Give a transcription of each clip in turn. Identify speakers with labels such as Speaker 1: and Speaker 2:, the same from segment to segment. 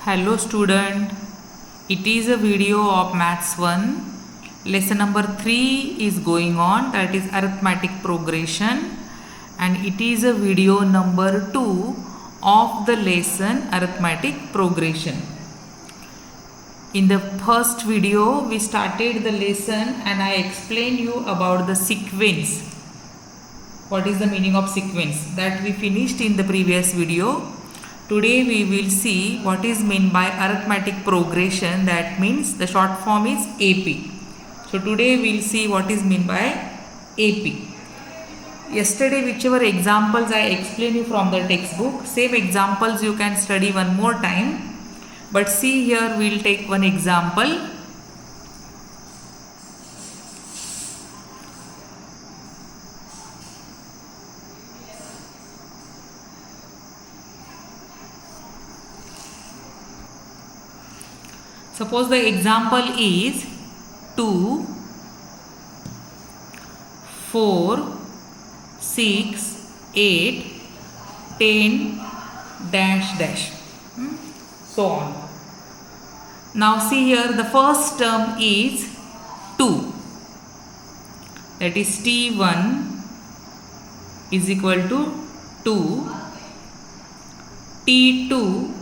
Speaker 1: Hello student, it is a video of Maths 1. Lesson number 3 is going on, that is arithmetic progression, and it is a video number 2 of the lesson arithmetic progression. In the first video we started the lesson and I explained you about the sequence. What is the meaning of sequence? That we finished in the previous video. Today we will see what is meant by arithmetic progression, that means the short form is AP. So today we will see what is meant by AP. Yesterday whichever examples I explained you from the textbook, same examples you can study one more time. But see here we will take one example. Suppose the example is 2, 4, 6, 8, 10, dash dash, so on. Now see here the first term is 2, that is T1 is equal to 2, T2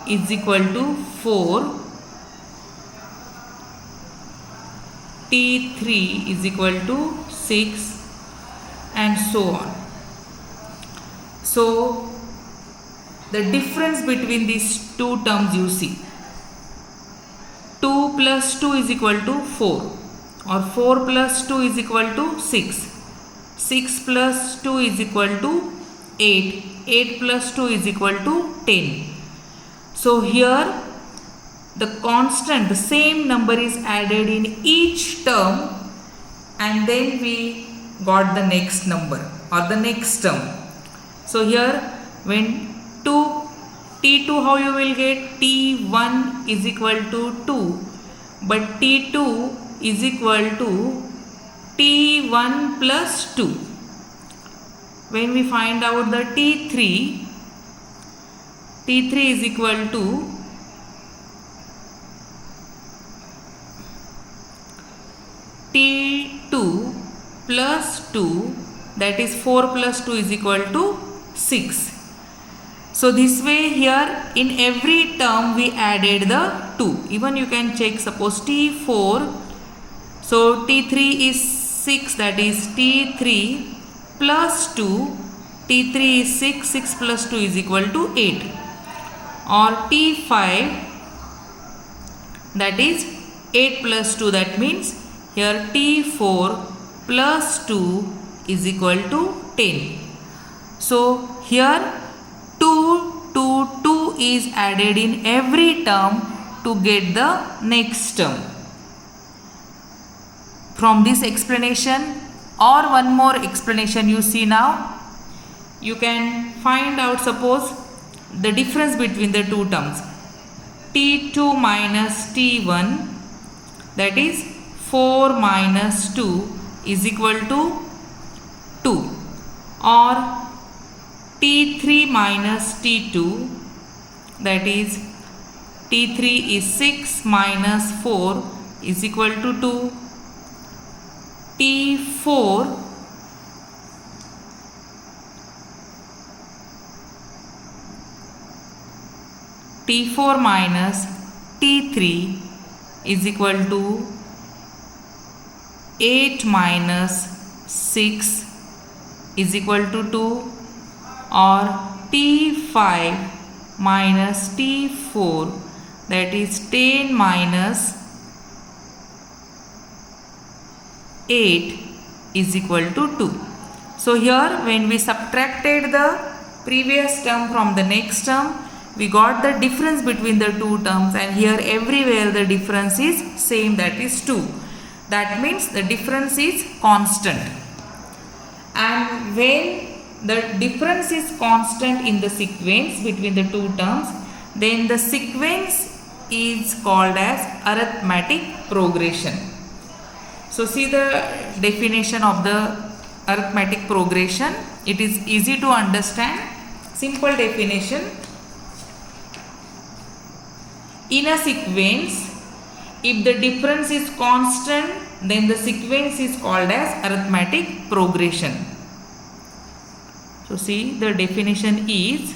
Speaker 1: is equal to 4, T3 is equal to 6 and so on. So the difference between these two terms you see, 2 plus 2 is equal to 4 or 4 plus 2 is equal to 6, 6 plus 2 is equal to 8, 8 plus 2 is equal to 10. So here the constant, the same number is added in each term and then we got the next number or the next term. So here when T2 how you will get? T1 is equal to 2 but T2 is equal to T1 plus 2. When we find out the T3 is equal to T2 plus 2, that is 4 plus 2 is equal to 6. So this way here in every term we added the 2. Even you can check, suppose T4, so T3 is 6, that is T3 plus 2, T3 is 6, 6 plus 2 is equal to 8. Or T5, that is 8 plus 2, that means here T4 plus 2 is equal to 10. So here 2 is added in every term to get the next term. From this explanation or one more explanation you see now, you can find out, suppose the difference between the two terms, T2 minus T1, that is 4 minus 2 is equal to 2, or T3 minus T2, that is T3 is 6 minus 4 is equal to 2, T4 minus T3 is equal to 8 minus 6 is equal to 2, or T5 minus T4, that is 10 minus 8 is equal to 2. So here when we subtracted the previous term from the next term, we got the difference between the two terms, and here everywhere the difference is same, that is 2. That means the difference is constant. And when the difference is constant in the sequence between the two terms, then the sequence is called as arithmetic progression. So see the definition of the arithmetic progression. It is easy to understand. Simple definition. In a sequence, if the difference is constant, then the sequence is called as arithmetic progression. So see, the definition is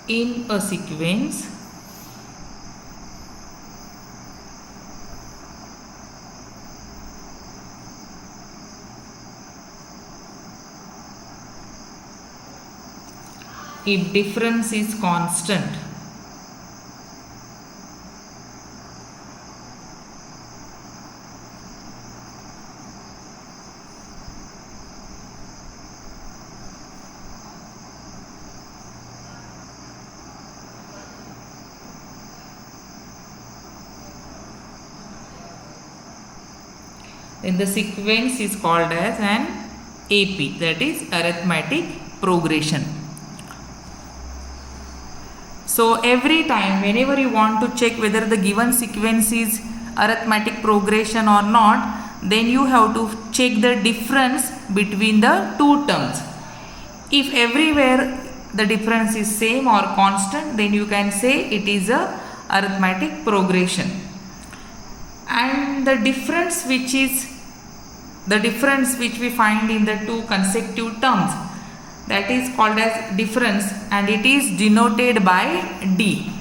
Speaker 1: in a sequence if difference is constant, then the sequence is called as an AP, that is arithmetic progression. So every time whenever you want to check whether the given sequence is arithmetic progression or not, then you have to check the difference between the two terms. If everywhere the difference is same or constant, then you can say it is a arithmetic progression. And the difference which we find in the two consecutive terms, that is called as difference, and it is denoted by D.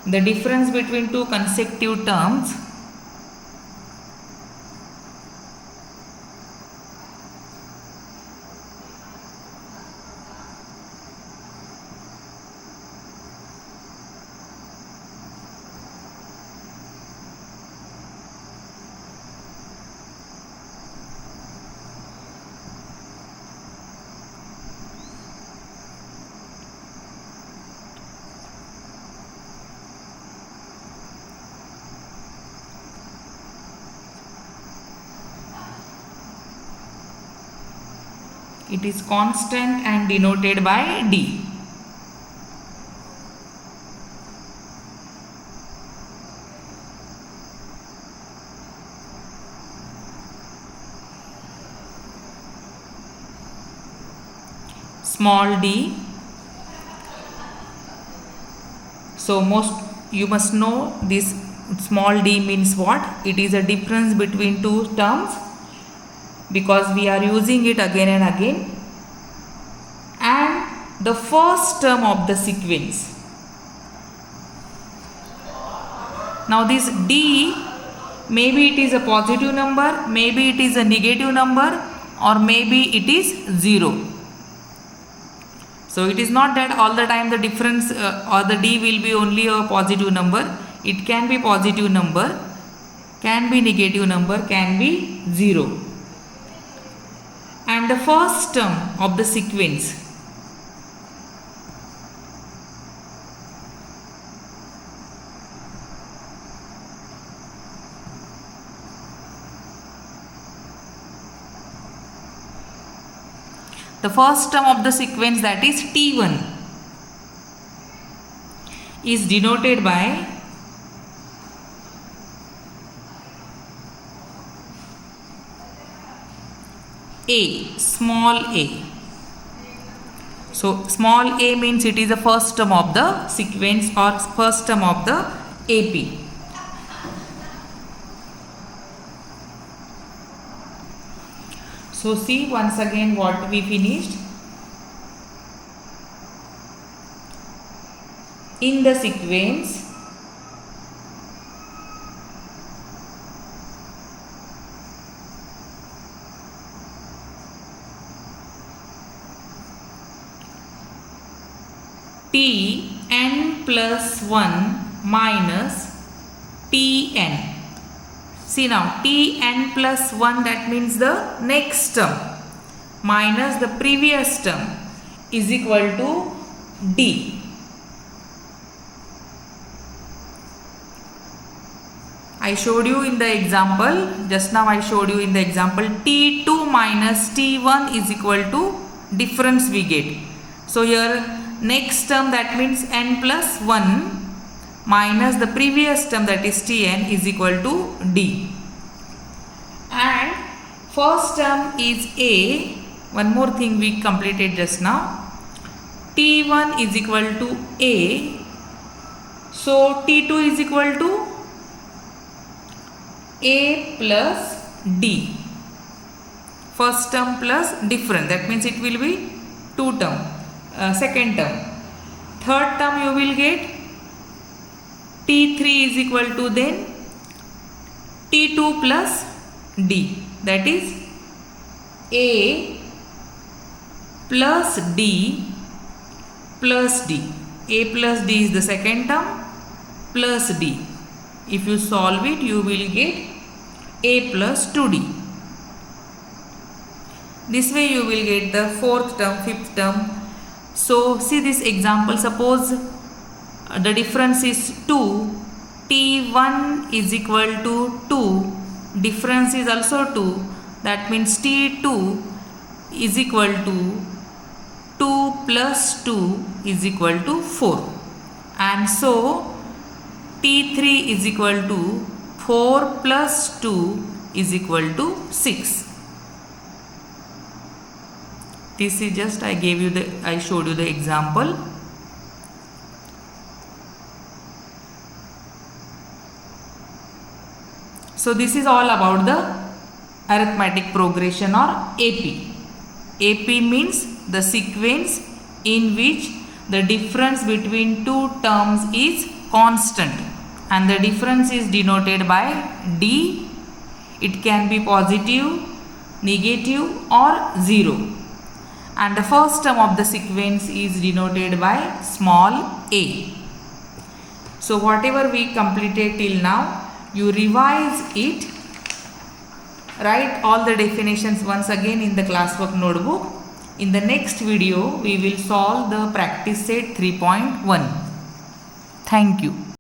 Speaker 1: The difference between two consecutive terms it is constant and denoted by D. Small d. So you must know this small d means what? It is a difference between two terms, because we are using it again and again, and the first term of the sequence. Now this D, maybe it is a positive number, maybe it is a negative number, or maybe it is 0. So it is not that all the time the difference or the D will be only a positive number. It can be positive number, can be negative number, can be 0. And the first term of the sequence, that is T1, is denoted by A, small a. So small a means it is the first term of the sequence or first term of the AP. So see once again what we finished. In the sequence, Tn plus 1 minus Tn. See now, Tn plus 1, that means the next term, minus the previous term, is equal to D. I showed you in the example, just now I showed you in the example, T2 minus T1 is equal to difference we get. So here next term, that means n plus 1 minus the previous term, that is Tn, is equal to D. And first term is A. One more thing we completed just now. T1 is equal to A. So T2 is equal to A plus D. First term plus difference. That means it will be two term. Second term. Third term you will get T3 is equal to then T2 plus D. That is A plus D plus D. A plus D is the second term plus D. If you solve it, you will get A plus 2D. This way you will get the fourth term, fifth term. So see this example. Suppose the difference is 2. T1 is equal to 2. Difference is also 2. That means T2 is equal to 2 plus 2 is equal to 4. And so T3 is equal to 4 plus 2 is equal to 6. This is just I showed you the example. So this is all about the arithmetic progression or AP. AP means the sequence in which the difference between two terms is constant and the difference is denoted by D. It can be positive, negative or 0. And the first term of the sequence is denoted by small a. So whatever we completed till now, you revise it, write all the definitions once again in the classwork notebook. In the next video, we will solve the practice set 3.1. Thank you.